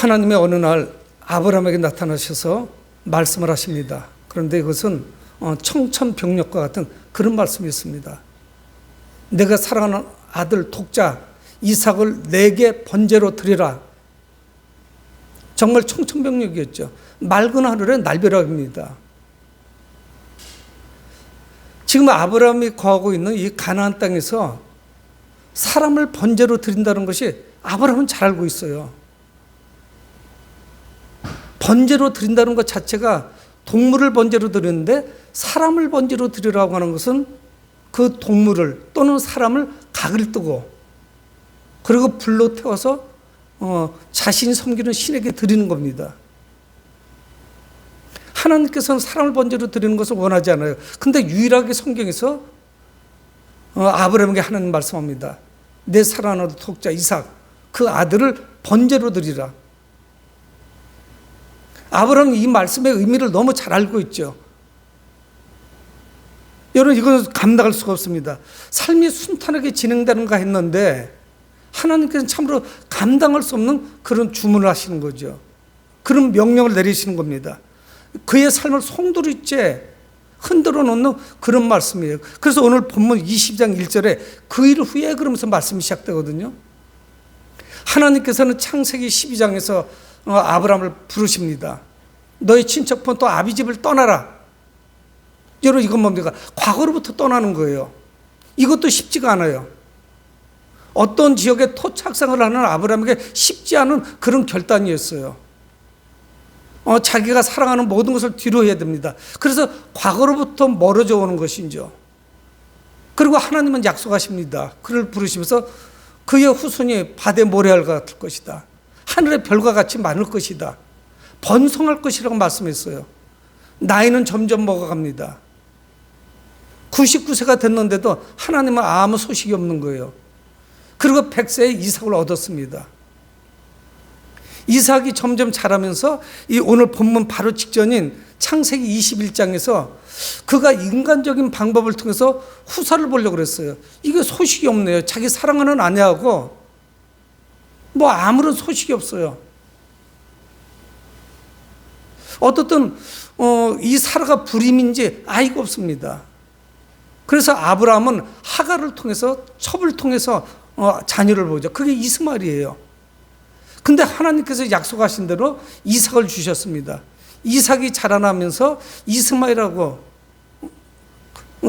하나님의 어느 날 아브라함에게 나타나셔서 말씀을 하십니다. 그런데 이것은 청천벽력과 같은 그런 말씀이었습니다. 내가 사랑하는 아들 독자 이삭을 내게 번제로 드리라. 정말 청천벽력이었죠. 맑은 하늘에 날벼락입니다. 지금 아브라함이 거하고 있는 이 가나안 땅에서 사람을 번제로 드린다는 것이 아브라함은 잘 알고 있어요. 번제로 드린다는 것 자체가 동물을 번제로 드리는데 사람을 번제로 드리라고 하는 것은 그 동물을 또는 사람을 각을 뜨고 그리고 불로 태워서 자신이 섬기는 신에게 드리는 겁니다. 하나님께서는 사람을 번제로 드리는 것을 원하지 않아요. 근데 유일하게 성경에서 아브라함에게 하나님 말씀합니다. 내 사랑하는 독자 이삭 그 아들을 번제로 드리라. 아브라함이 이 말씀의 의미를 너무 잘 알고 있죠. 여러분 이건 감당할 수가 없습니다. 삶이 순탄하게 진행되는가 했는데 하나님께서는 참으로 감당할 수 없는 그런 주문을 하시는 거죠. 그런 명령을 내리시는 겁니다. 그의 삶을 송두리째 흔들어 놓는 그런 말씀이에요. 그래서 오늘 본문 20장 1절에 그 일 후에 그러면서 말씀이 시작되거든요. 하나님께서는 창세기 12장에서 아브라함을 부르십니다. 너의 친척분 또 아비 집을 떠나라. 여러분 이건 뭡니까? 과거로부터 떠나는 거예요. 이것도 쉽지가 않아요. 어떤 지역에 토착생을 하는 아브라함에게 쉽지 않은 그런 결단이었어요. 자기가 사랑하는 모든 것을 뒤로 해야 됩니다. 그래서 과거로부터 멀어져 오는 것이죠. 그리고 하나님은 약속하십니다. 그를 부르시면서 그의 후손이 바다의 모래알 같을 것이다. 하늘의 별과 같이 많을 것이다. 번성할 것이라고 말씀했어요. 나이는 점점 먹어갑니다. 99세가 됐는데도 하나님은 아무 소식이 없는 거예요. 그리고 100세에 이삭을 얻었습니다. 이삭이 점점 자라면서 이 오늘 본문 바로 직전인 창세기 21장에서 그가 인간적인 방법을 통해서 후사를 보려고 그랬어요. 이게 소식이 없네요. 자기 사랑하는 아내하고 뭐 아무런 소식이 없어요. 어떻든 이 사라가 불임인지 아이가 없습니다. 그래서 아브라함은 하갈을 통해서 첩을 통해서 자녀를 보죠. 그게 이스마엘이에요. 근데 하나님께서 약속하신 대로 이삭을 주셨습니다. 이삭이 자라나면서 이스마엘하고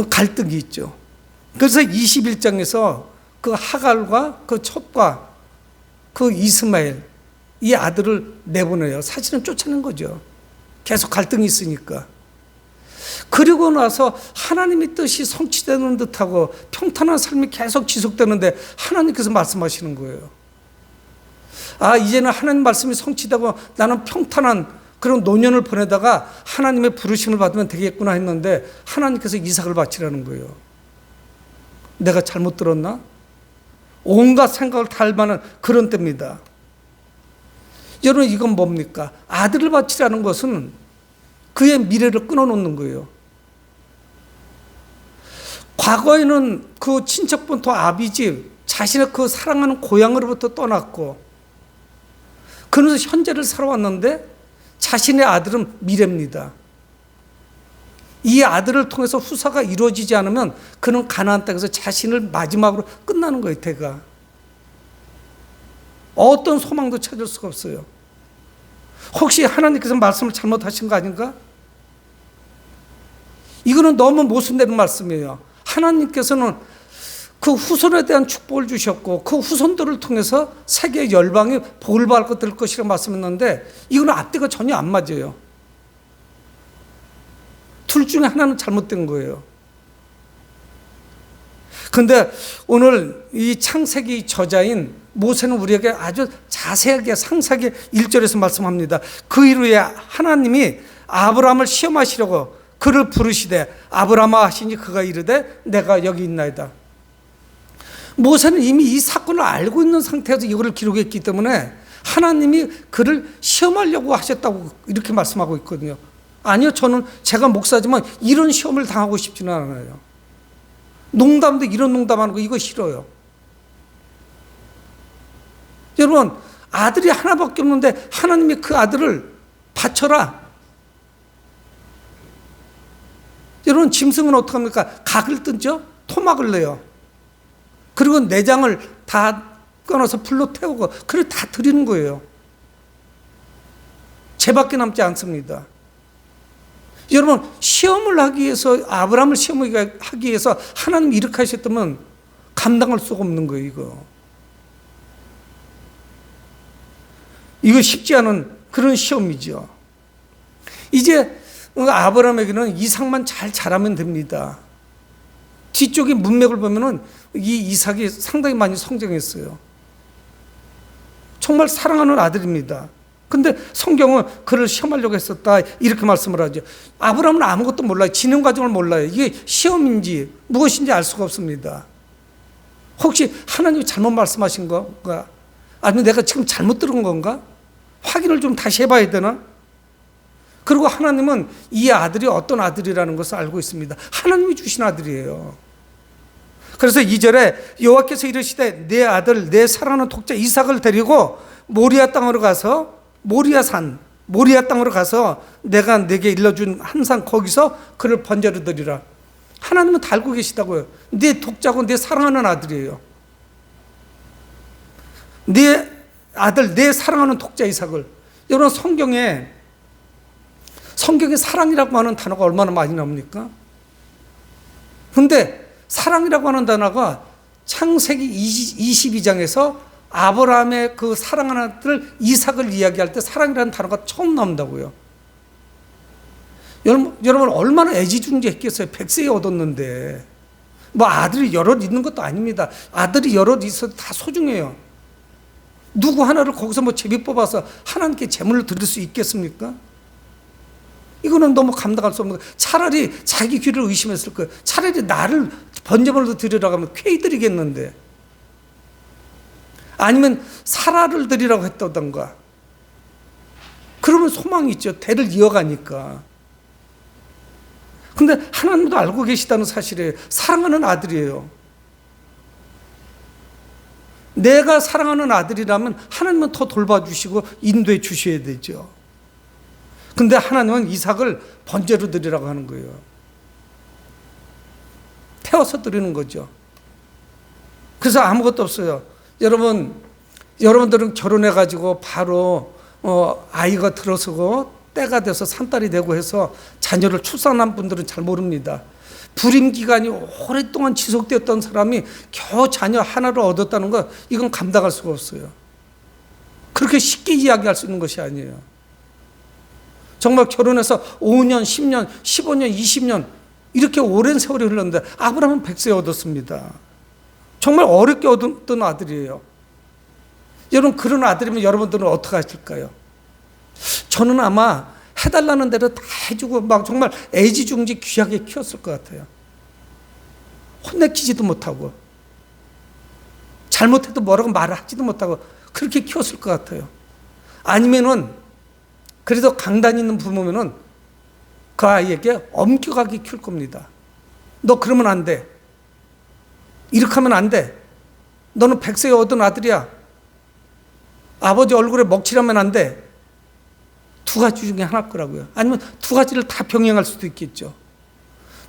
갈등이 있죠. 그래서 21장에서 그 하갈과 그 첩과 그 이스마엘 이 아들을 내보내요. 사실은 쫓아낸 거죠. 계속 갈등이 있으니까. 그리고 나서 하나님의 뜻이 성취되는 듯하고 평탄한 삶이 계속 지속되는데 하나님께서 말씀하시는 거예요. 이제는 하나님 말씀이 성취되고 나는 평탄한 그런 노년을 보내다가 하나님의 부르심을 받으면 되겠구나 했는데 하나님께서 이삭을 바치라는 거예요. 내가 잘못 들었나? 온갖 생각을 다 할 만한 그런 때입니다. 여러분 이건 뭡니까? 아들을 바치라는 것은 그의 미래를 끊어놓는 거예요. 과거에는 그 친척부터 아비집 자신의 그 사랑하는 고향으로부터 떠났고 그러면서 현재를 살아왔는데 자신의 아들은 미래입니다. 이 아들을 통해서 후사가 이루어지지 않으면 그는 가나안 땅에서 자신을 마지막으로 끝나는 거예요. 대가 어떤 소망도 찾을 수가 없어요. 혹시 하나님께서 말씀을 잘못하신 거 아닌가? 이거는 너무 모순되는 말씀이에요. 하나님께서는 그 후손에 대한 축복을 주셨고 그 후손들을 통해서 세계 열방이 복을 받을 것이라고 말씀했는데 이거는 앞뒤가 전혀 안 맞아요. 둘 중에 하나는 잘못된 거예요. 그런데 오늘 이 창세기 저자인 모세는 우리에게 아주 자세하게 상세하게 1절에서 말씀합니다. 그 이후에 하나님이 아브라함을 시험하시려고 그를 부르시되 아브라함아 하시니 그가 이르되 내가 여기 있나이다. 모세는 이미 이 사건을 알고 있는 상태에서 이거를 기록했기 때문에 하나님이 그를 시험하려고 하셨다고 이렇게 말씀하고 있거든요. 아니요, 저는 제가 목사지만 이런 시험을 당하고 싶지는 않아요. 농담도 이런 농담하는 거 이거 싫어요. 여러분 아들이 하나밖에 없는데 하나님이 그 아들을 바쳐라. 여러분, 짐승은 어떡합니까? 각을 뜯죠? 토막을 내요. 그리고 내장을 다 끊어서 불로 태우고, 그걸 다 드리는 거예요. 죄밖에 남지 않습니다. 여러분, 시험을 하기 위해서, 아브라함을 시험하기 위해서 하나님이 이렇게 하셨다면 감당할 수가 없는 거예요, 이거 쉽지 않은 그런 시험이죠. 이제 아브라함에게는 이삭만 잘 자라면 됩니다. 뒤쪽에 문맥을 보면은 이 이삭이 상당히 많이 성장했어요. 정말 사랑하는 아들입니다. 근데 성경은 그를 시험하려고 했었다, 이렇게 말씀을 하죠. 아브라함은 아무것도 몰라요. 진행 과정을 몰라요. 이게 시험인지 무엇인지 알 수가 없습니다. 혹시 하나님이 잘못 말씀하신 건가? 아니면 내가 지금 잘못 들은 건가? 확인을 좀 다시 해봐야 되나? 그리고 하나님은 이 아들이 어떤 아들이라는 것을 알고 있습니다. 하나님이 주신 아들이에요. 그래서 2절에 여호와께서 이르시되 내 아들 내 사랑하는 독자 이삭을 데리고 모리아 땅으로 가서, 모리아 땅으로 가서 내가 네게 일러준 한 산, 거기서 그를 번제로 드리라. 하나님은 다 알고 계시다고요. 내 독자고 내 사랑하는 아들이에요. 내 아들, 내 사랑하는 독자 이삭을. 여러분, 성경에 사랑이라고 하는 단어가 얼마나 많이 나옵니까? 근데 사랑이라고 하는 단어가 창세기 22장에서 아브라함의 그 사랑하는 아들 이삭을 이야기할 때 사랑이라는 단어가 처음 나온다고요. 여러분, 얼마나 애지중지했겠어요. 100세에 얻었는데. 뭐 아들이 여럿 있는 것도 아닙니다. 아들이 여럿 있어도 다 소중해요. 누구 하나를 거기서 뭐 제비 뽑아서 하나님께 제물을 드릴 수 있겠습니까? 이거는 너무 감당할 수 없는 거예요. 차라리 자기 귀를 의심했을 거예요. 차라리 나를 번제물로 드리라고 하면 쾌히 드리겠는데, 아니면 사라를 드리라고 했다던가, 그러면 소망이 있죠. 대를 이어가니까. 근데 하나님도 알고 계시다는 사실이에요. 사랑하는 아들이에요. 내가 사랑하는 아들이라면 하나님은 더 돌봐주시고 인도해 주셔야 되죠. 근데 하나님은 이삭을 번제로 드리라고 하는 거예요. 태워서 드리는 거죠. 그래서 아무것도 없어요. 여러분들은 결혼해가지고 바로 아이가 들어서고 때가 돼서 산딸이 되고 해서 자녀를 출산한 분들은 잘 모릅니다. 불임 기간이 오랫동안 지속되었던 사람이 겨우 자녀 하나를 얻었다는 거, 이건 감당할 수가 없어요. 그렇게 쉽게 이야기할 수 있는 것이 아니에요. 정말 결혼해서 5년, 10년, 15년, 20년 이렇게 오랜 세월이 흘렀는데 아브라함은 100세에 얻었습니다. 정말 어렵게 얻었던 아들이에요. 여러분, 그런 아들이면 여러분들은 어떻게 하실까요? 저는 아마 해달라는 대로 다 해주고 막 정말 애지중지 귀하게 키웠을 것 같아요. 혼내키지도 못하고 잘못해도 뭐라고 말을 하지도 못하고 그렇게 키웠을 것 같아요. 아니면은 그래도 강단 있는 부모면은 그 아이에게 엄격하게 키울 겁니다. 너 그러면 안 돼. 이렇게 하면 안 돼. 너는 100세에 얻은 아들이야. 아버지 얼굴에 먹칠하면 안 돼. 두 가지 중에 하나일 거라고요. 아니면 두 가지를 다 병행할 수도 있겠죠.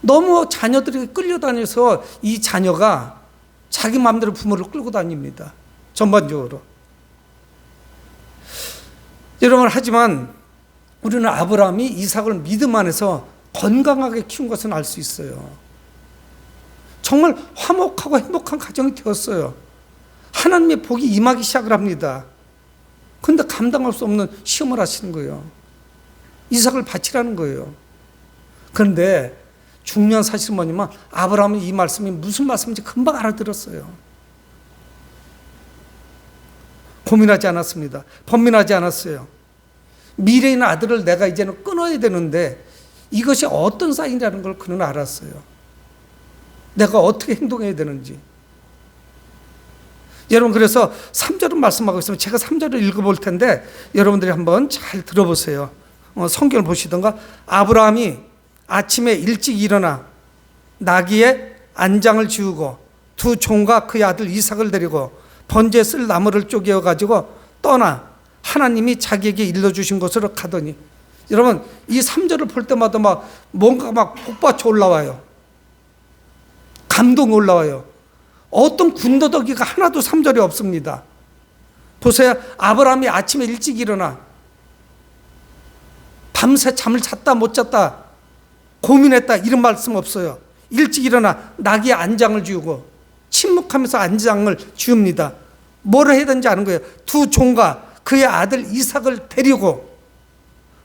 너무 자녀들이 끌려다녀서 이 자녀가 자기 마음대로 부모를 끌고 다닙니다. 전반적으로. 여러분, 하지만 우리는 아브라함이 이삭을 믿음 안에서 건강하게 키운 것은 알 수 있어요. 정말 화목하고 행복한 가정이 되었어요. 하나님의 복이 임하기 시작을 합니다. 그런데 감당할 수 없는 시험을 하시는 거예요. 이삭을 바치라는 거예요. 그런데 중요한 사실은 뭐냐면 아브라함은 이 말씀이 무슨 말씀인지 금방 알아들었어요. 고민하지 않았습니다. 번민하지 않았어요. 미래에 있는 아들을 내가 이제는 끊어야 되는데 이것이 어떤 사인이라는 걸 그는 알았어요. 내가 어떻게 행동해야 되는지. 여러분, 그래서 3절은 말씀하고 있으면 제가 3절을 읽어볼 텐데 여러분들이 한번 잘 들어보세요. 성경을 보시던가. 아브라함이 아침에 일찍 일어나 나귀의 안장을 지우고 두 종과 그의 아들 이삭을 데리고 번제에 쓸 나무를 쪼개어 가지고 떠나 하나님이 자기에게 일러주신 곳으로 가더니, 여러분 이 3절을 볼 때마다 막 뭔가 막 복받쳐 올라와요. 감동이 올라와요. 어떤 군더더기가 하나도 3절에 없습니다. 보세요. 아브라함이 아침에 일찍 일어나 밤새 잠을 잤다 못 잤다 고민했다 이런 말씀 없어요. 일찍 일어나 나귀의 안장을 지우고 침묵하면서 안장을 지웁니다. 뭐를 해야 되는지 아는 거예요. 두 종과 그의 아들 이삭을 데리고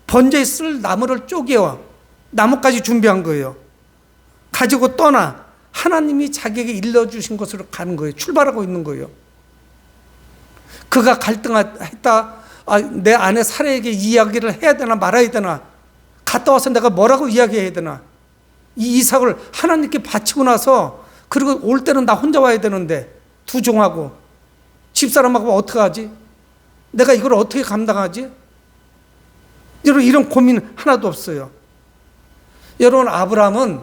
번제에 쓸 나무를 쪼개와 나무까지 준비한 거예요. 가지고 떠나 하나님이 자기에게 일러주신 곳으로 가는 거예요. 출발하고 있는 거예요. 그가 갈등했다. 내 아내 사라에게 이야기를 해야 되나 말아야 되나, 갔다 와서 내가 뭐라고 이야기해야 되나. 이 이삭을 하나님께 바치고 나서, 그리고 올 때는 나 혼자 와야 되는데 두 종하고 집사람하고 어떡하지? 내가 이걸 어떻게 감당하지? 여러분 이런 고민 하나도 없어요. 여러분 아브라함은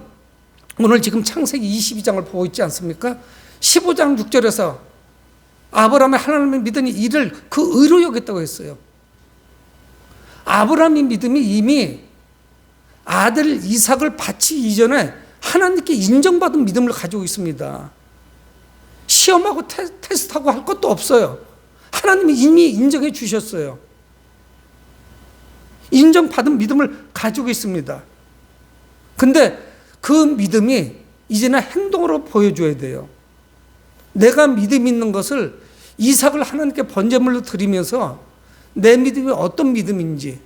오늘 지금 창세기 22장을 보고 있지 않습니까? 15장 6절에서 아브라함이 하나님을 믿으니 이를 그 의로 여겼다고 했어요. 아브라함의 믿음이 이미 아들 이삭을 바치기 이전에 하나님께 인정받은 믿음을 가지고 있습니다. 시험하고 테스트하고 할 것도 없어요. 하나님이 이미 인정해 주셨어요. 인정받은 믿음을 가지고 있습니다. 근데 그 믿음이 이제는 행동으로 보여줘야 돼요. 내가 믿음 있는 것을 이삭을 하나님께 번제물로 드리면서 내 믿음이 어떤 믿음인지.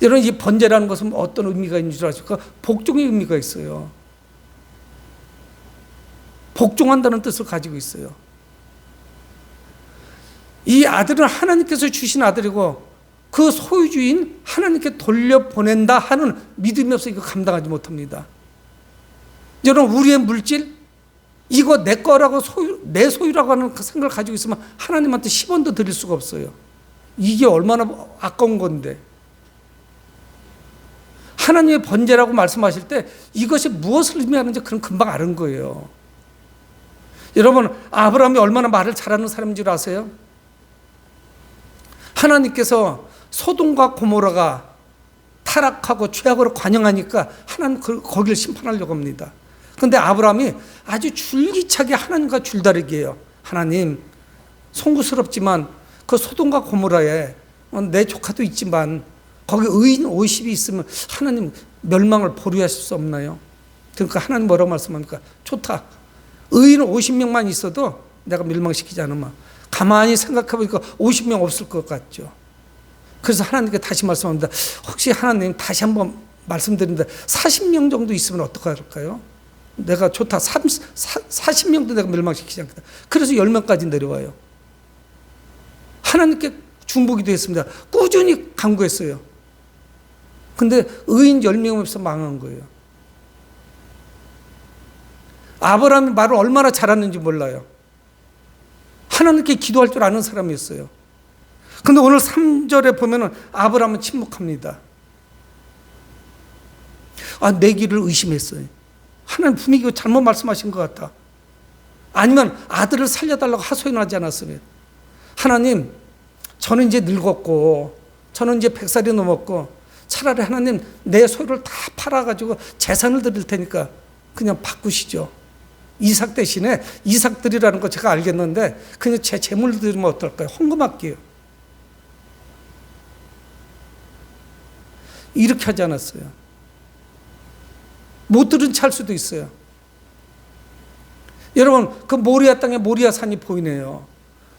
여러분 이 번제라는 것은 어떤 의미가 있는 줄 아십니까? 복종의 의미가 있어요. 복종한다는 뜻을 가지고 있어요. 이 아들은 하나님께서 주신 아들이고 그 소유주인 하나님께 돌려보낸다 하는 믿음이 없어 이거 감당하지 못합니다. 여러분 우리의 물질 이거 내 거라고 내 소유라고 하는 생각을 가지고 있으면 하나님한테 10원도 드릴 수가 없어요. 이게 얼마나 아까운 건데. 하나님의 번제라고 말씀하실 때 이것이 무엇을 의미하는지 그런 금방 아는 거예요. 여러분 아브라함이 얼마나 말을 잘하는 사람인 줄 아세요? 하나님께서 소돔과 고모라가 타락하고 죄악으로 관영하니까 하나님 거기를 심판하려고 합니다. 그런데 아브라함이 아주 줄기차게 하나님과 줄다리기예요. 하나님 송구스럽지만 그 소돔과 고모라에 내 조카도 있지만 거기 의인 50이 있으면 하나님 멸망을 보류하실 수 없나요? 그러니까 하나님 뭐라고 말씀합니까? 좋다. 의인 50명만 있어도 내가 멸망시키지 않으면. 가만히 생각해보니까 50명 없을 것 같죠. 그래서 하나님께 다시 말씀합니다. 혹시 하나님 다시 한번 말씀드립니다. 40명 정도 있으면 어떡할까요? 내가 좋다. 40명도 내가 멸망시키지 않겠다. 그래서 10명까지 내려와요. 하나님께 중보기도 했습니다. 꾸준히 간구했어요. 근데 의인 10명 없어서 망한 거예요. 아브라함이 말을 얼마나 잘하는지 몰라요. 하나님께 기도할 줄 아는 사람이었어요. 근데 오늘 3절에 보면은 아브라함은 침묵합니다. 내 길을 의심했어요. 하나님 분위기가 잘못 말씀하신 것 같다. 아니면 아들을 살려달라고 하소연하지 않았으면. 하나님, 저는 이제 늙었고, 저는 이제 100살이 넘었고, 차라리 하나님 내 소유를 다 팔아가지고 재산을 드릴 테니까 그냥 바꾸시죠. 이삭 대신에 이삭 드리라는 거 제가 알겠는데 그냥 제 재물을 드리면 어떨까요? 헌금할게요. 이렇게 하지 않았어요. 못 들은 채 할 수도 있어요. 여러분 그 모리아 땅에 모리아 산이 보이네요.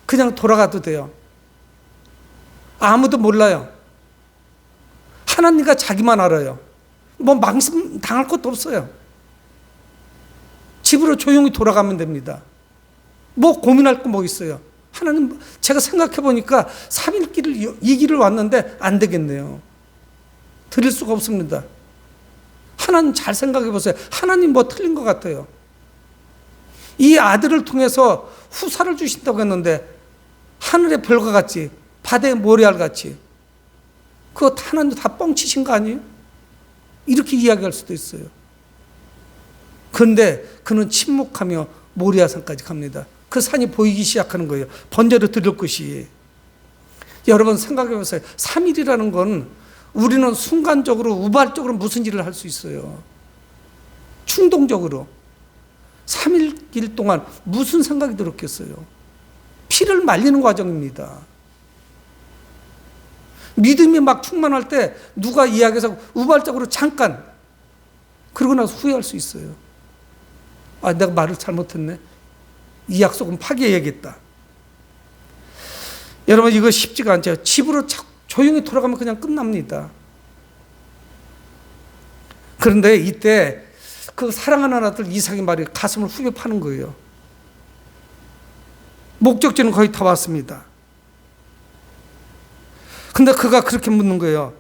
그냥 돌아가도 돼요. 아무도 몰라요. 하나님과 자기만 알아요. 뭐 망신 당할 것도 없어요. 집으로 조용히 돌아가면 됩니다. 뭐 고민할 거 뭐 있어요. 하나님, 제가 생각해 보니까 3일 길을, 이 길을 왔는데 안 되겠네요. 드릴 수가 없습니다. 하나님 잘 생각해 보세요. 하나님 뭐 틀린 것 같아요. 이 아들을 통해서 후사를 주신다고 했는데 하늘의 별과 같이 바다의 모래알 같이 그거 하나님 다 뻥치신 거 아니에요? 이렇게 이야기할 수도 있어요. 그런데 그는 침묵하며 모리아산까지 갑니다. 그 산이 보이기 시작하는 거예요. 번제로 드릴 것이. 여러분 생각해 보세요. 3일이라는 건 우리는 순간적으로 우발적으로 무슨 일을 할 수 있어요. 충동적으로. 3일 동안 무슨 생각이 들었겠어요. 피를 말리는 과정입니다. 믿음이 막 충만할 때 누가 이야기해서 우발적으로 잠깐 그러고 나서 후회할 수 있어요. 아, 내가 말을 잘못했네. 이 약속은 파기해야겠다. 여러분 이거 쉽지가 않죠. 집으로 조용히 돌아가면 그냥 끝납니다. 그런데 이때 그 사랑하는 아들 이삭의 말이 가슴을 후벼 파는 거예요. 목적지는 거의 다 왔습니다. 근데 그가 그렇게 묻는 거예요.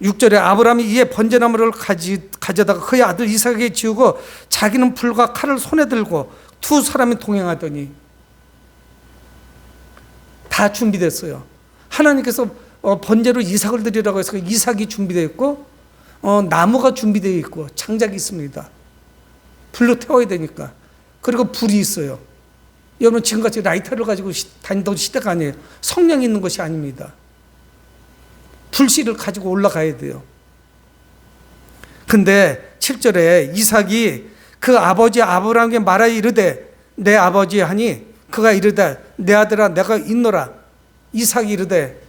6절에 아브라함이 이에 번제나무를 가져다가 그의 아들 이삭에게 지우고 자기는 불과 칼을 손에 들고 두 사람이 동행하더니 다 준비됐어요. 하나님께서 번제로 이삭을 드리라고 해서 이삭이 준비되어 있고 나무가 준비되어 있고 장작이 있습니다. 불로 태워야 되니까. 그리고 불이 있어요. 여러분 지금같이 라이터를 가지고 다니던 시대가 아니에요. 성령이 있는 것이 아닙니다. 불씨를 가지고 올라가야 돼요. 근데 7절에 이삭이 그 아버지 아브라함에게 말하여 이르되 내 아버지 하니 그가 이르되 내 아들아 내가 있노라. 이삭이 이르되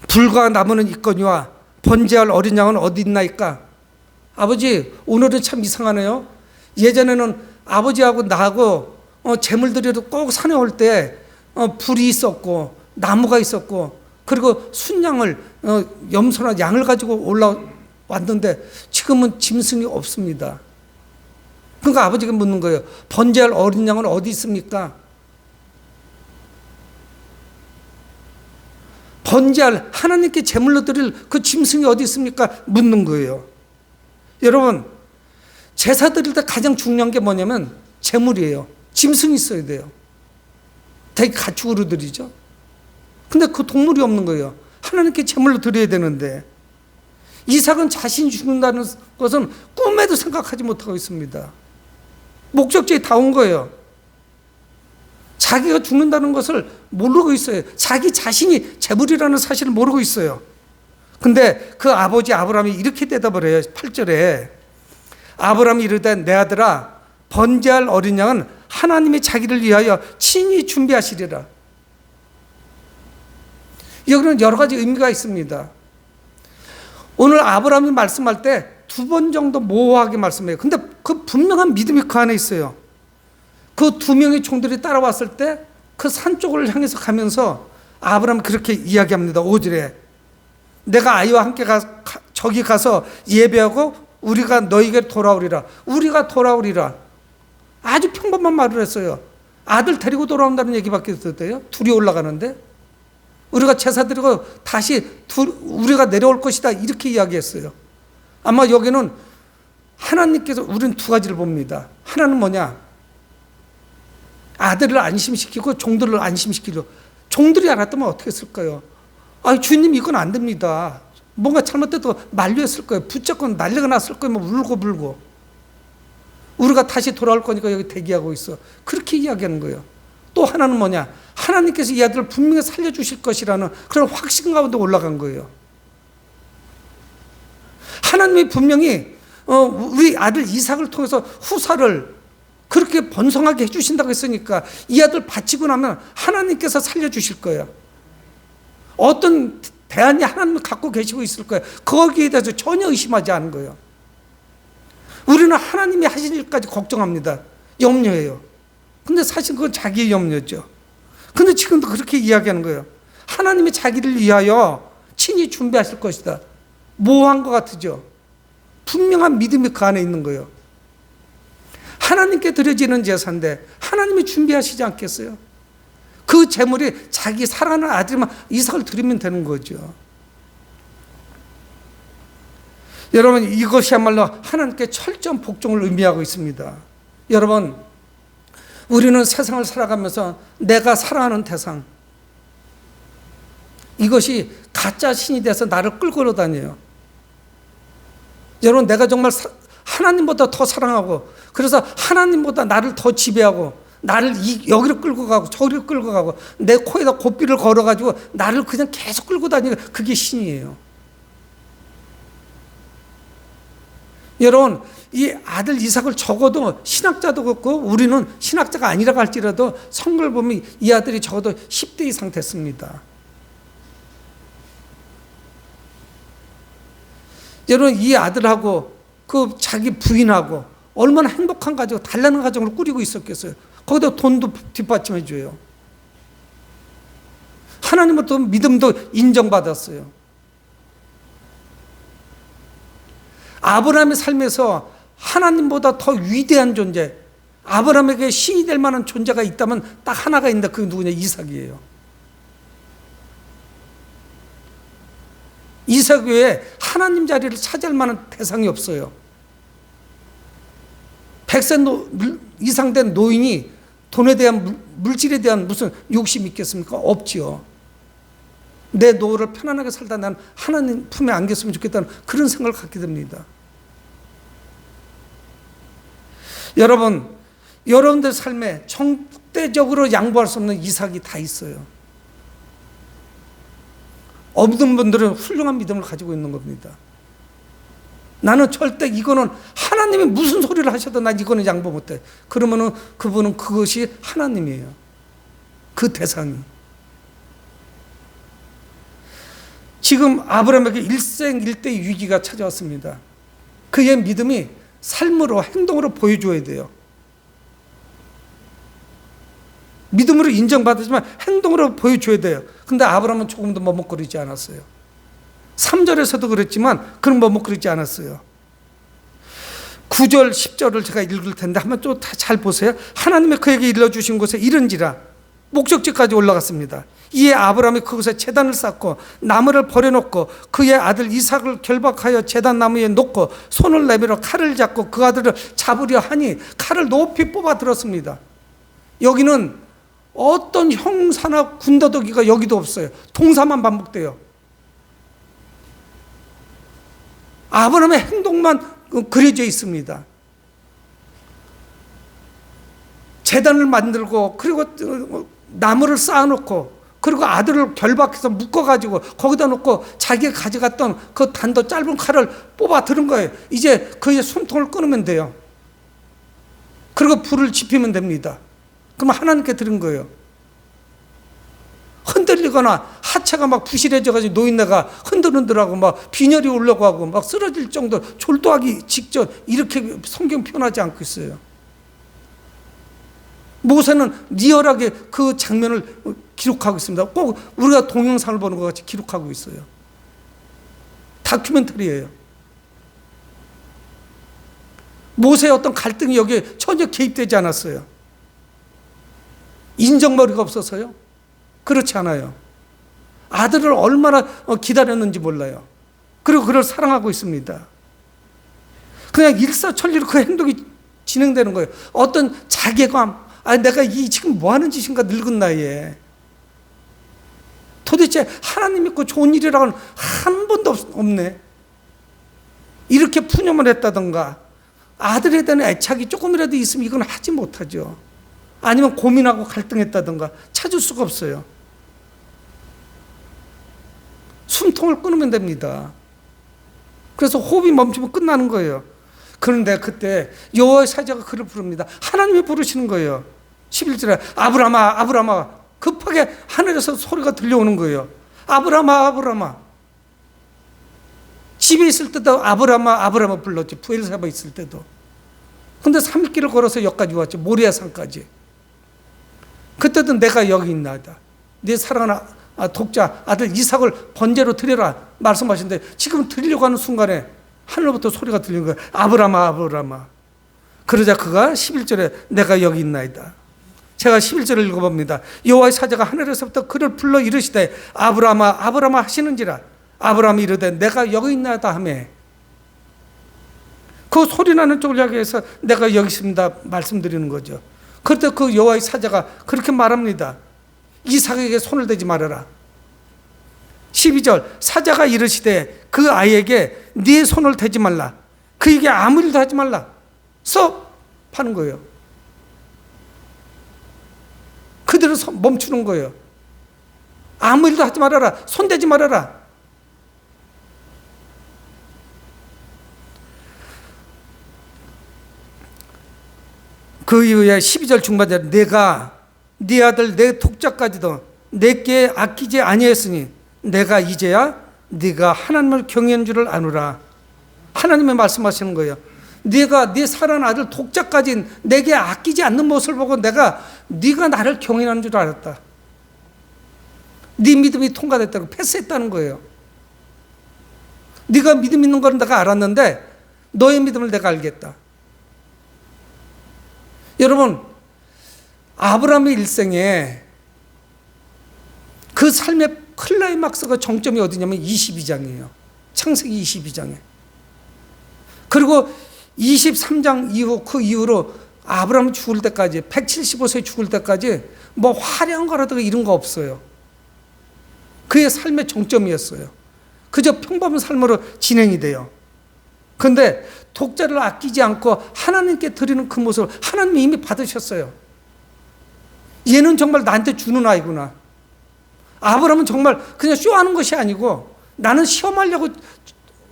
불과 나무는 있거니와 번제할 어린 양은 어디 있나이까. 아버지 오늘은 참 이상하네요. 예전에는 아버지하고 나하고 제물 드리러 꼭 산에 올 때 불이 있었고 나무가 있었고 그리고 순양을 염소나 양을 가지고 올라왔는데 지금은 짐승이 없습니다. 그러니까 아버지가 묻는 거예요. 번제할 어린 양은 어디 있습니까? 번제할 하나님께 제물로 드릴 그 짐승이 어디 있습니까? 묻는 거예요. 여러분 제사 드릴 때 가장 중요한 게 뭐냐면 제물이에요. 짐승이 있어야 돼요. 되게 가축으로 드리죠. 근데 그 동물이 없는 거예요. 하나님께 제물로 드려야 되는데 이삭은 자신이 죽는다는 것은 꿈에도 생각하지 못하고 있습니다. 목적지에 다 온 거예요. 자기가 죽는다는 것을 모르고 있어요. 자기 자신이 제물이라는 사실을 모르고 있어요. 근데 그 아버지 아브라함이 이렇게 대답을 해요. 8절에 아브라함이 이르되 내 아들아 번제할 어린 양은 하나님이 자기를 위하여 친히 준비하시리라. 여기는 여러 가지 의미가 있습니다. 오늘 아브라함이 말씀할 때 2번 정도 모호하게 말씀해요. 근데 그 분명한 믿음이 그 안에 있어요. 그 2명의 종들이 따라왔을 때 그 산 쪽을 향해서 가면서 아브라함이 그렇게 이야기합니다. 5절에 내가 아이와 함께 저기 가서 예배하고 우리가 너에게 돌아오리라. 우리가 돌아오리라. 아주 평범한 말을 했어요. 아들 데리고 돌아온다는 얘기밖에 없었대요. 둘이 올라가는데 우리가 제사 드리고 다시 우리가 내려올 것이다 이렇게 이야기했어요. 아마 여기는 하나님께서 우리는 2가지를 봅니다. 하나는 뭐냐? 아들을 안심시키고 종들을 안심시키려. 종들이 알았다면 어떻게 했을까요? 주님 이건 안 됩니다. 뭔가 잘못돼도 만류했을 거예요. 붙잡고 난리가 났을 거예요. 뭐 울고 불고. 우리가 다시 돌아올 거니까 여기 대기하고 있어. 그렇게 이야기하는 거예요. 또 하나는 뭐냐? 하나님께서 이 아들을 분명히 살려주실 것이라는 그런 확신 가운데 올라간 거예요. 하나님이 분명히 우리 아들 이삭을 통해서 후사를 그렇게 번성하게 해주신다고 했으니까 이 아들 바치고 나면 하나님께서 살려주실 거예요. 어떤 대안이 하나님을 갖고 계시고 있을 거예요. 거기에 대해서 전혀 의심하지 않은 거예요. 우리는 하나님이 하실 일까지 걱정합니다. 염려해요. 근데 사실 그건 자기의 염려죠. 근데 지금도 그렇게 이야기하는 거예요. 하나님이 자기를 위하여 친히 준비하실 것이다. 모호한 것 같으죠. 분명한 믿음이 그 안에 있는 거예요. 하나님께 드려지는 제사인데 하나님이 준비하시지 않겠어요? 그 제물이 자기 사랑하는 아들만 이삭을 드리면 되는 거죠. 여러분 이것이야말로 하나님께 철저한 복종을 의미하고 있습니다. 여러분 우리는 세상을 살아가면서 내가 사랑하는 대상 이것이 가짜 신이 돼서 나를 끌고 다녀요. 여러분 내가 정말 하나님보다 더 사랑하고 그래서 하나님보다 나를 더 지배하고 나를 여기로 끌고 가고 저기로 끌고 가고 내 코에다 고삐를 걸어가지고 나를 그냥 계속 끌고 다니는 그게 신이에요. 여러분, 이 아들 이삭을 적어도 신학자도 그렇고 우리는 신학자가 아니라고 할지라도 성경을 보면 이 아들이 적어도 10대 이상 됐습니다. 여러분, 이 아들하고 그 자기 부인하고 얼마나 행복한 가정, 단란한 가정을 꾸리고 있었겠어요. 거기다 돈도 뒷받침해 줘요. 하나님으로부터 믿음도 인정받았어요. 아브라함의 삶에서 하나님보다 더 위대한 존재, 아브라함에게 신이 될 만한 존재가 있다면 딱 하나가 있는데 그게 누구냐? 이삭이에요. 이삭 외에 하나님 자리를 차지할 만한 대상이 없어요. 100세 이상 된 노인이 돈에 대한, 물질에 대한 무슨 욕심이 있겠습니까? 없지요. 내 노후를 편안하게 살다 난 하나님 품에 안겼으면 좋겠다는 그런 생각을 갖게 됩니다. 여러분, 여러분들 삶에 절대적으로 양보할 수 없는 이삭이 다 있어요. 없는 분들은 훌륭한 믿음을 가지고 있는 겁니다. 나는 절대 이거는 하나님이 무슨 소리를 하셔도 난 이거는 양보 못해. 그러면은 그분은 그것이 하나님이에요. 그 대상이. 지금 아브라함에게 일생일대의 위기가 찾아왔습니다. 그의 믿음이 삶으로, 행동으로 보여줘야 돼요. 믿음으로 인정받았지만 행동으로 보여줘야 돼요. 근데 아브라함은 조금도 머뭇거리지 않았어요. 3절에서도 그랬지만 그런 머뭇거리지 않았어요. 9절, 10절을 제가 읽을 텐데 한번 또 잘 보세요. 하나님이 그에게 일러주신 곳에 이른지라 목적지까지 올라갔습니다. 이에 아브라함이 그곳에 제단을 쌓고 나무를 버려놓고 그의 아들 이삭을 결박하여 제단 나무에 놓고 손을 내밀어 칼을 잡고 그 아들을 잡으려 하니 칼을 높이 뽑아 들었습니다. 여기는 어떤 형사나 군더더기가 여기도 없어요. 동사만 반복돼요. 아브라함의 행동만 그려져 있습니다. 제단을 만들고 그리고 나무를 쌓아놓고 그리고 아들을 결박해서 묶어가지고 거기다 놓고 자기가 가져갔던 그 단도 짧은 칼을 뽑아 들은 거예요. 이제 그의 숨통을 끊으면 돼요. 그리고 불을 지피면 됩니다. 그럼 하나님께 들은 거예요. 흔들리거나 하체가 막 부실해져가지고 노인네가 흔들흔들하고 막 빈혈이 오려고 하고 막 쓰러질 정도 졸도하기 직전 이렇게 성경 표현하지 않고 있어요. 모세는 리얼하게 그 장면을 기록하고 있습니다. 꼭 우리가 동영상을 보는 것 같이 기록하고 있어요. 다큐멘터리예요. 모세의 어떤 갈등이 여기에 전혀 개입되지 않았어요. 인정머리가 없어서요? 그렇지 않아요. 아들을 얼마나 기다렸는지 몰라요. 그리고 그를 사랑하고 있습니다. 그냥 일사천리로 그 행동이 진행되는 거예요. 어떤 자괴감, 내가 지금 뭐 하는 짓인가 늙은 나이에. 도대체 하나님 믿고 좋은 일이라고는 한 번도 없네. 이렇게 푸념을 했다던가 아들에 대한 애착이 조금이라도 있으면 이건 하지 못하죠. 아니면 고민하고 갈등했다던가 찾을 수가 없어요. 숨통을 끊으면 됩니다. 그래서 호흡이 멈추면 끝나는 거예요. 그런데 그때 여호와의 사자가 그를 부릅니다. 하나님이 부르시는 거예요. 11절에 아브라함아 아브라함아 급하게 하늘에서 소리가 들려오는 거예요. 아브라함아 아브라함아. 집에 있을 때도 아브라함아 아브라함아 불렀지. 부엘세바 있을 때도. 근데 3일길을 걸어서 여기까지 왔죠. 모리아 산까지. 그때도 내가 여기 있나이다. 네 사랑하는 독자 아들 이삭을 번제로 드려라 말씀하시는데 지금 드리려고 하는 순간에 하늘로부터 소리가 들리는 거예요. 아브라함아 아브라함아. 그러자 그가 11절에 내가 여기 있나이다. 제가 11절을 읽어봅니다. 여호와의 사자가 하늘에서부터 그를 불러 이르시되 아브라함아 아브라함아 하시는지라. 아브라함이 이르되 내가 여기 있나이다 하며 그 소리 나는 쪽을 향해서 내가 여기 있습니다 말씀드리는 거죠. 그때 그 여호와의 사자가 그렇게 말합니다. 이삭에게 손을 대지 말아라. 12절 사자가 이르시되 그 아이에게 네 손을 대지 말라. 그에게 아무 일도 하지 말라. 서 하는 거예요. 그대로 멈추는 거예요. 아무 일도 하지 말아라. 손대지 말아라. 그 이후에 12절 중반에 내가 네 아들 내 독자까지도 내게 아끼지 아니했으니 내가 이제야 네가 하나님을 경외한 줄을 아노라. 하나님의 말씀하시는 거예요. 네가 네 사랑하는 아들 독자까지 내게 아끼지 않는 모습을 보고 네가 나를 경외하는 줄 알았다. 네 믿음이 통과됐다고 패스했다는 거예요. 네가 믿음 있는 건 내가 알았는데 너의 믿음을 내가 알겠다. 여러분, 아브라함의 일생에 그 삶의 클라이막스가 정점이 어디냐면 22장이에요. 창세기 22장에. 그리고 23장 이후, 그 이후로 아브라함 죽을 때까지, 175세 죽을 때까지 뭐 화려한 거라든가 이런 거 없어요. 그의 삶의 정점이었어요. 그저 평범한 삶으로 진행이 돼요. 그런데 독자를 아끼지 않고 하나님께 드리는 그 모습을 하나님이 이미 받으셨어요. 얘는 정말 나한테 주는 아이구나. 아브라함은 정말 그냥 쇼하는 것이 아니고 나는 시험하려고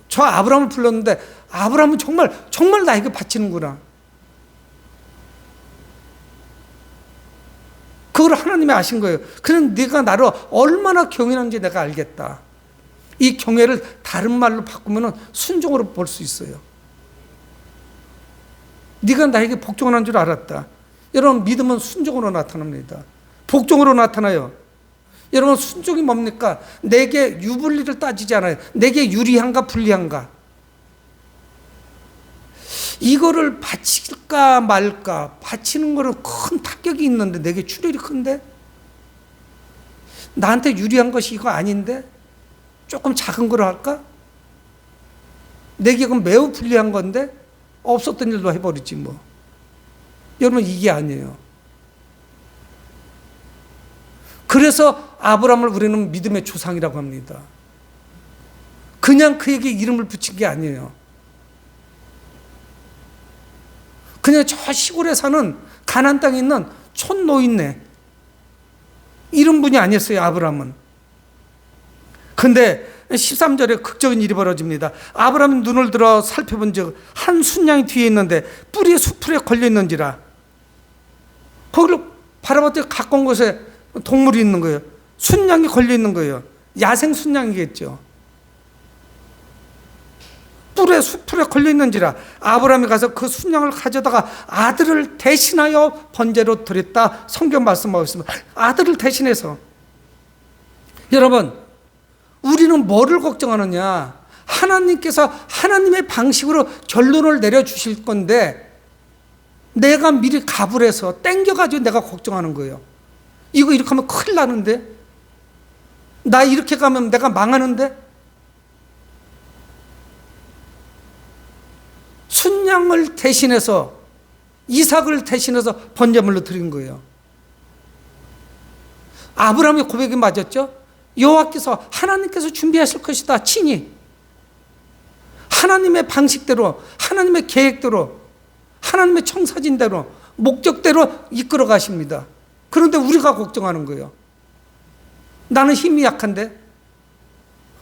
저 아브라함을 불렀는데 아브라함은 정말 나에게 바치는구나. 그걸 하나님이 아신 거예요. 그럼 네가 나를 얼마나 경외하는지 내가 알겠다. 이 경외를 다른 말로 바꾸면 순종으로 볼 수 있어요. 네가 나에게 복종하는 줄 알았다. 여러분, 믿음은 순종으로 나타납니다. 복종으로 나타나요. 여러분, 순종이 뭡니까? 내게 유불리를 따지지 않아요. 내게 유리한가 불리한가. 이거를 바칠까 말까. 바치는 거는 큰 타격이 있는데 내게 출혈이 큰데? 나한테 유리한 것이 이거 아닌데? 조금 작은 거로 할까? 내게 그건 매우 불리한 건데? 없었던 일도 해버리지 뭐. 여러분, 이게 아니에요. 그래서 아브라함을 우리는 믿음의 조상이라고 합니다. 그냥 그에게 이름을 붙인 게 아니에요. 그냥 저 시골에 사는 가나안 땅에 있는 촌노인네 이런 분이 아니었어요, 아브라함은. 근데 13절에 극적인 일이 벌어집니다. 아브라함이 눈을 들어 살펴본 적 한 순양이 뒤에 있는데 뿔이 수풀에 걸려 있는지라. 거기를 바라봤더니 가까운 곳에 동물이 있는 거예요. 순양이 걸려 있는 거예요. 야생 순양이겠죠. 뿔에 수풀에 걸려 있는지라. 아브라함이 가서 그 순양을 가져다가 아들을 대신하여 번제로 드렸다. 성경 말씀하고 있습니다. 아들을 대신해서. 여러분, 우리는 뭐를 걱정하느냐? 하나님께서 하나님의 방식으로 결론을 내려주실 건데 내가 미리 갑을 해서 땡겨가지고 내가 걱정하는 거예요. 이거 이렇게 하면 큰일 나는데? 나 이렇게 가면 내가 망하는데? 순양을 대신해서, 이삭을 대신해서 번제물로 드린 거예요. 아브라함의 고백이 맞았죠? 여호와께서, 하나님께서 준비하실 것이다. 친히 하나님의 방식대로, 하나님의 계획대로, 하나님의 청사진대로, 목적대로 이끌어 가십니다. 그런데 우리가 걱정하는 거예요. 나는 힘이 약한데?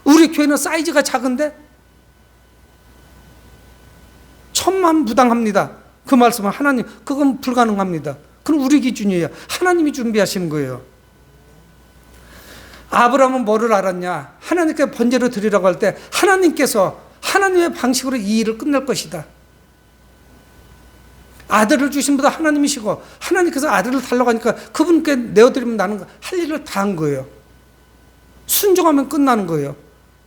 우리 교회는 사이즈가 작은데? 천만부당합니다. 그 말씀은 하나님, 그건 불가능합니다. 그럼 우리 기준이에요. 하나님이 준비하시는 거예요. 아브라함은 뭐를 알았냐? 하나님께 번제로 드리라고 할 때 하나님께서 하나님의 방식으로 이 일을 끝낼 것이다. 아들을 주신 분도 하나님이시고 하나님께서 아들을 달라고 하니까 그분께 내어드리면 나는 할 일을 다 한 거예요. 순종하면 끝나는 거예요.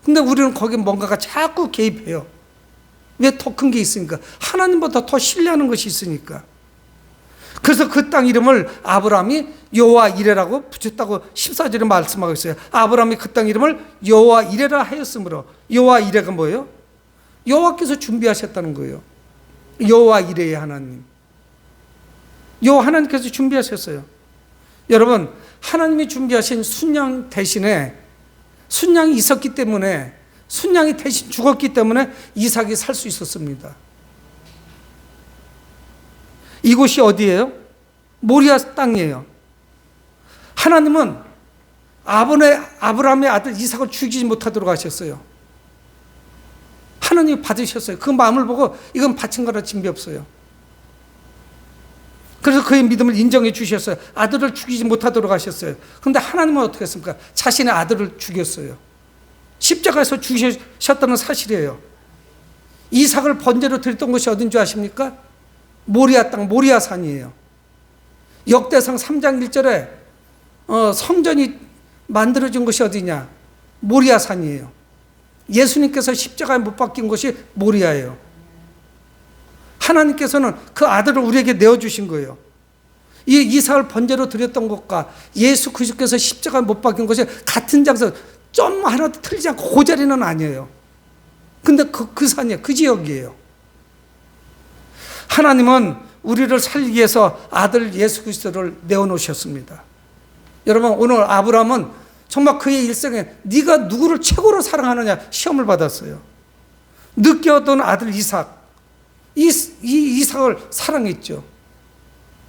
근데 우리는 거기에 뭔가가 자꾸 개입해요. 왜? 더 큰 게 있으니까. 하나님보다 더 신뢰하는 것이 있으니까. 그래서 그 땅 이름을 아브라함이 여호와 이레라고 붙였다고 14절에 말씀하고 있어요. 아브라함이 그 땅 이름을 여호와 이레라 하였으므로. 여호와 이레가 뭐예요? 여호와께서 준비하셨다는 거예요. 여호와 이레의 하나님. 여호와 하나님께서 준비하셨어요. 여러분, 하나님이 준비하신 순양 대신에 순양이 있었기 때문에, 순양이 대신 죽었기 때문에 이삭이 살 수 있었습니다. 이곳이 어디예요? 모리아 땅이에요. 하나님은 아브라함의 아들 이삭을 죽이지 못하도록 하셨어요. 하나님이 받으셨어요. 그 마음을 보고 이건 바친 거라 진비 없어요. 그래서 그의 믿음을 인정해 주셨어요. 아들을 죽이지 못하도록 하셨어요. 그런데 하나님은 어떻게 했습니까? 자신의 아들을 죽였어요. 십자가에서 죽이셨다는 사실이에요. 이삭을 번제로 드렸던 곳이 어딘 줄 아십니까? 모리아 땅, 모리아산이에요. 역대상 3장 1절에 성전이 만들어진 곳이 어디냐? 모리아산이에요. 예수님께서 십자가에 못 박힌 곳이 모리아예요. 하나님께서는 그 아들을 우리에게 내어주신 거예요. 이 이삭을 번제로 드렸던 것과 예수 그리스도께서 십자가에 못 박힌 것이 같은 장소, 좀 하나도 틀리지 않고 그 자리는 아니에요. 근데 그 산이에요. 그 지역이에요. 하나님은 우리를 살리기 위해서 아들 예수 그리스도를 내어놓으셨습니다. 여러분, 오늘 아브라함은 정말 그의 일생에 네가 누구를 최고로 사랑하느냐 시험을 받았어요. 늦게 얻은 아들 이삭, 이삭을 사랑했죠.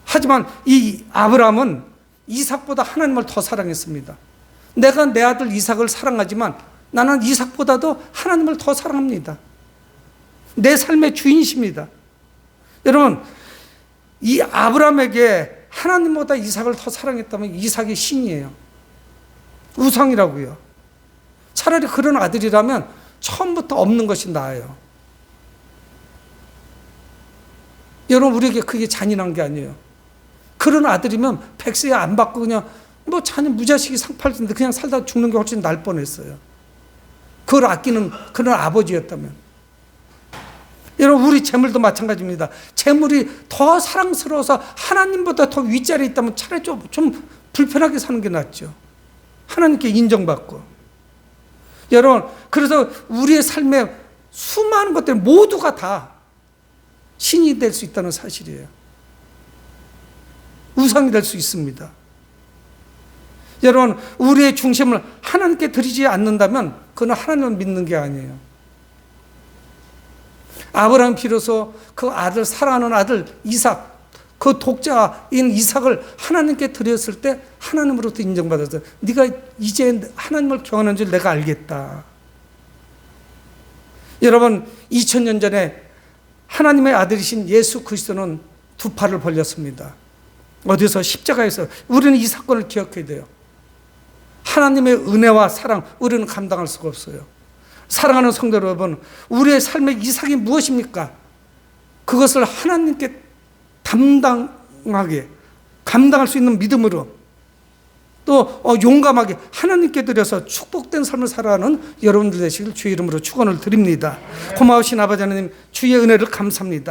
하지만 이 아브라함은 이삭보다 하나님을 더 사랑했습니다. 내가 내 아들 이삭을 사랑하지만 나는 이삭보다도 하나님을 더 사랑합니다. 내 삶의 주인이십니다. 여러분, 이 아브라함에게 하나님보다 이삭을 더 사랑했다면 이삭이 신이에요. 우상이라고요. 차라리 그런 아들이라면 처음부터 없는 것이 나아요. 여러분, 우리에게 그게 잔인한 게 아니에요. 그런 아들이면 백세 안 받고 그냥 자녀 무자식이 상팔인데 그냥 살다 죽는 게 훨씬 날 뻔했어요. 그걸 아끼는 그런 아버지였다면. 여러분, 우리 재물도 마찬가지입니다. 재물이 더 사랑스러워서 하나님보다 더 윗자리에 있다면 차라리 좀 불편하게 사는 게 낫죠. 하나님께 인정받고. 여러분, 그래서 우리의 삶에 수많은 것들 모두가 다 신이 될 수 있다는 사실이에요. 우상이 될 수 있습니다. 여러분, 우리의 중심을 하나님께 드리지 않는다면 그건 하나님을 믿는 게 아니에요. 아브라함 비로소 그 아들, 사랑하는 아들 이삭, 그 독자인 이삭을 하나님께 드렸을 때 하나님으로부터 인정받았어요. 네가 이제 하나님을 경험한 줄 내가 알겠다. 여러분, 2000년 전에 하나님의 아들이신 예수 그리스도는 두 팔을 벌렸습니다. 어디서? 십자가에서. 우리는 이 사건을 기억해야 돼요. 하나님의 은혜와 사랑, 우리는 감당할 수가 없어요. 사랑하는 성도 여러분, 우리의 삶의 이삭이 무엇입니까? 그것을 하나님께 감당할 수 있는 믿음으로 또 용감하게 하나님께 드려서 축복된 삶을 살아가는 여러분들 되시길 주의 이름으로 축원을 드립니다. 고마우신 아버지 하나님, 주의 은혜를 감사합니다.